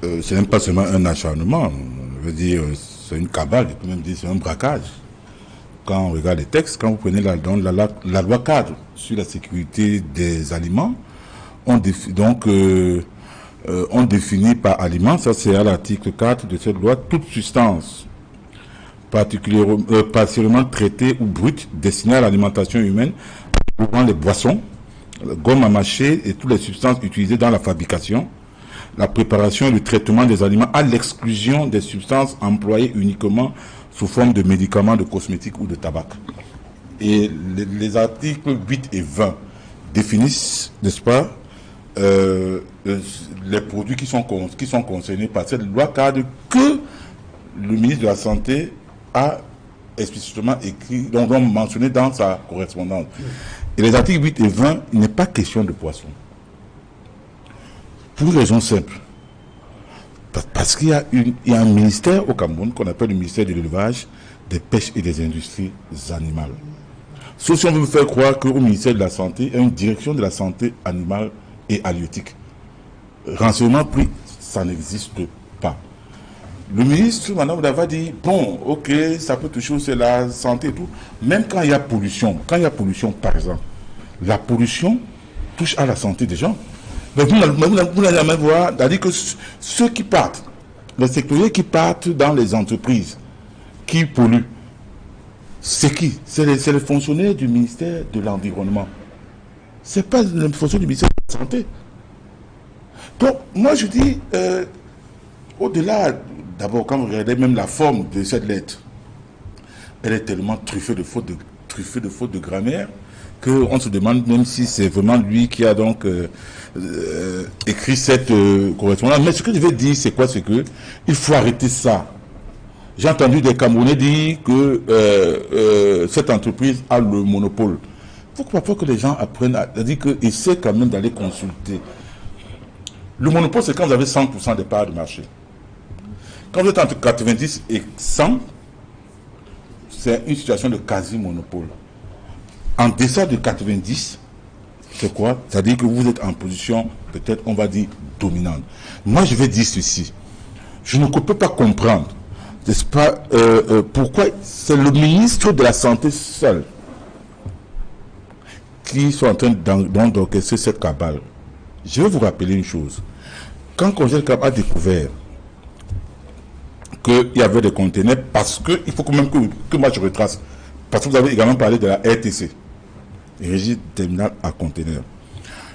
c'est même pas seulement un acharnement. Je veux dire, c'est une cabale, je peux même dire c'est un braquage. Quand on regarde les textes, quand vous prenez la loi cadre sur la sécurité des aliments, on définit par aliment, ça c'est à l'article 4 de cette loi, toute substance particulièrement traitée ou brute destinée à l'alimentation humaine, incluant les boissons, la gomme à mâcher et toutes les substances utilisées dans la fabrication, la préparation et le traitement des aliments, à l'exclusion des substances employées uniquement sous forme de médicaments, de cosmétiques ou de tabac. Et les articles 8 et 20 définissent, n'est-ce pas, les produits qui sont concernés par cette loi cadre que le ministre de la Santé a explicitement écrit, donc mentionné dans sa correspondance. Et les articles 8 et 20, il n'est pas question de poisson. Pour une raison simple. Parce qu'il y a un ministère au Cameroun qu'on appelle le ministère de l'élevage, des pêches et des industries animales. Sauf si on veut me faire croire qu'au ministère de la Santé, il y a une direction de la santé animale et halieutique. Renseignement pris, ça n'existe pas. Le ministre, Madame Dava, dit, bon, ok, ça peut toucher aussi la santé et tout. Même quand il y a pollution, par exemple, la pollution touche à la santé des gens. Mais vous n'allez jamais voir, c'est-à-dire que ceux qui partent, les sectoriels qui partent dans les entreprises, qui polluent, c'est qui? C'est les fonctionnaires du ministère de l'Environnement. Ce n'est pas les fonctionnaires du ministère de la Santé. Donc, moi je dis, au-delà, d'abord, quand vous regardez même la forme de cette lettre, elle est tellement truffée de fautes de grammaire, qu'on se demande même si c'est vraiment lui qui a donc écrit cette correspondance. Mais ce que je veux dire, c'est quoi? C'est que il faut arrêter ça. J'ai entendu des Camerounais dire que cette entreprise a le monopole. Il faut que les gens apprennent à dire qu'ils essaient quand même d'aller consulter. Le monopole, c'est quand vous avez 100% des parts de marché. Quand vous êtes entre 90 et 100, c'est une situation de quasi-monopole. En deçà de 90, c'est quoi? C'est-à-dire que vous êtes en position, peut-être, on va dire, dominante. Moi, je vais dire ceci. Je ne peux pas comprendre, n'est-ce pas, pourquoi c'est le ministre de la Santé seul qui sont en train d'orchestrer cette cabale. Je vais vous rappeler une chose. Quand Congel Cap a découvert qu'il y avait des conteneurs, parce que, il faut quand même que moi je retrace, parce que vous avez également parlé de la RTC, Régie terminale à conteneurs.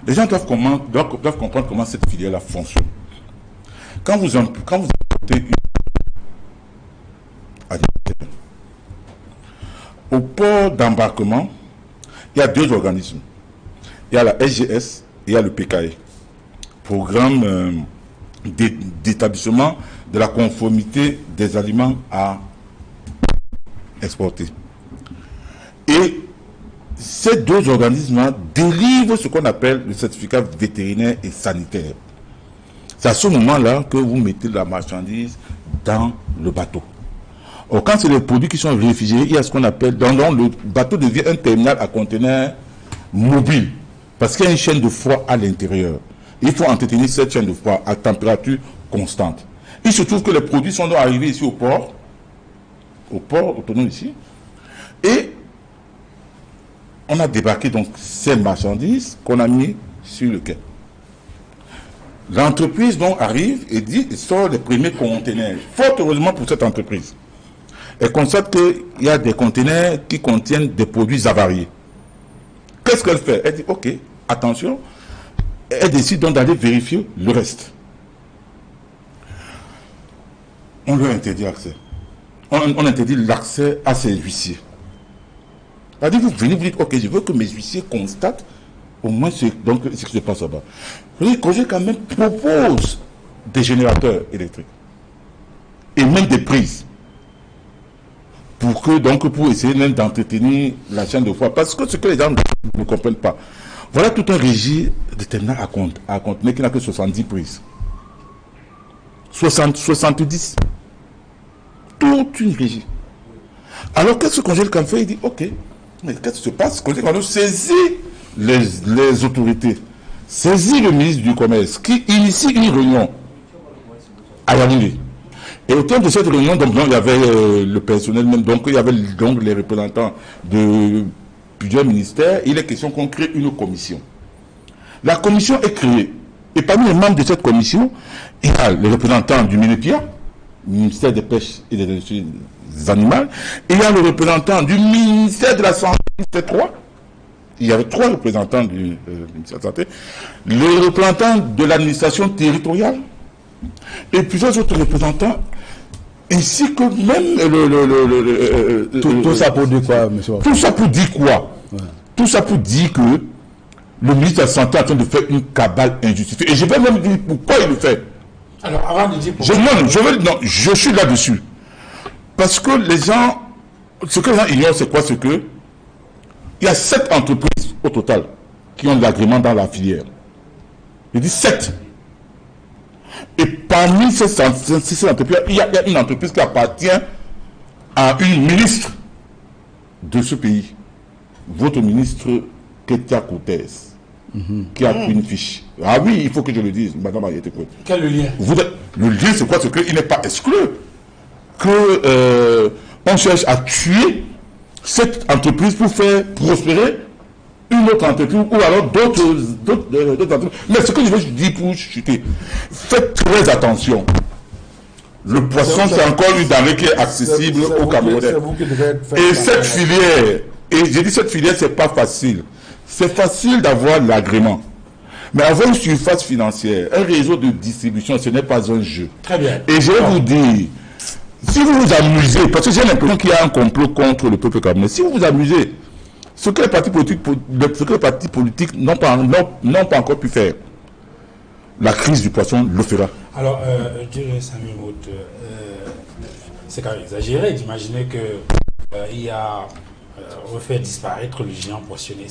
Les gens doivent comprendre comment cette filière-là fonctionne. Quand vous importez une au port d'embarquement, il y a deux organismes. Il y a la SGS et il y a le PKE, Programme d'établissement de la conformité des aliments à exporter. Et ces deux organismes délivrent ce qu'on appelle le certificat vétérinaire et sanitaire. C'est à ce moment-là que vous mettez la marchandise dans le bateau. Or, quand c'est les produits qui sont réfrigérés, il y a ce qu'on appelle, le bateau devient un terminal à conteneurs mobile, parce qu'il y a une chaîne de froid à l'intérieur. Il faut entretenir cette chaîne de froid à température constante. Il se trouve que les produits sont donc arrivés ici au port autonome ici, et on a débarqué donc ces marchandises qu'on a mis sur le quai. L'entreprise donc arrive et sort les premiers conteneurs. Fort heureusement pour cette entreprise. Elle constate qu'il y a des conteneurs qui contiennent des produits avariés. Qu'est-ce qu'elle fait? Elle dit, ok, attention. Elle décide donc d'aller vérifier le reste. On lui interdit l'accès. On interdit l'accès à ses huissiers. C'est-à-dire, vous venez, vous dites, ok, je veux que mes huissiers constatent au moins ce qui se passe là-bas. Vous voyez, Congel quand même propose des générateurs électriques et même des prises pour essayer même d'entretenir la chaîne de froid. Parce que ce que les gens ne comprennent pas, voilà tout un régime de terminal à conteneur qui n'a que 70 prises. 70. Toute une régie. Alors qu'est-ce que Congel Cap fait? Il dit, ok, mais qu'est-ce qui se passe? Congel Cap saisit les autorités, saisit le ministre du Commerce qui initie une réunion à Yaoundé. Et au terme de cette réunion, donc, il y avait le personnel même, donc il y avait donc les représentants de plusieurs ministères. Il est question qu'on crée une commission. La commission est créée. Et parmi les membres de cette commission, il y a les représentants du MINEPIA, ministère des Pêches et des Industries animales, et il y a le représentant du ministère de la Santé, c'est 3. Il y avait 3 représentants du ministère de la Santé, les représentants de l'administration territoriale, et plusieurs autres représentants, ainsi que même tout ça pour dire quoi, monsieur? Tout ça pour dire quoi? Ouais. Tout ça pour dire que le ministre de la Santé est en train de faire une cabale injustifiée. Et je vais même dire pourquoi il le fait. Alors, avant de dire pourquoi... je suis là-dessus. Parce que les gens... Ce que les gens ignorent, c'est quoi? C'est que il y a 7 entreprises au total qui ont de l'agrément dans la filière. Je dis 7. Et parmi ces entreprises, il y a une entreprise qui appartient à une ministre de ce pays. Votre ministre Ketia Cortez, qui a une fiche. Ah oui, il faut que je le dise, madame Ayete Kouet. Quel est le lien? Le lien, c'est quoi? C'est qu'il n'est pas exclu que on cherche à tuer cette entreprise pour faire prospérer une autre entreprise ou alors d'autres entreprises. Mais ce que je veux dire pour chuter, faites très attention. Le poisson, c'est encore une denrée qui est accessible aux Camerounais. Et cette filière, et j'ai dit cette filière, c'est pas facile. C'est facile d'avoir l'agrément. Mais avoir une surface financière, un réseau de distribution, ce n'est pas un jeu. Très bien. Et je vais vous dire, si vous vous amusez, parce que j'ai l'impression qu'il y a un complot contre le peuple camerounais, si vous vous amusez, ce que les partis politiques n'ont pas encore pu faire, la crise du poisson le fera. Alors, Samuel Mout, c'est quand même exagéré d'imaginer que il y a refait disparaître le géant poissonnier.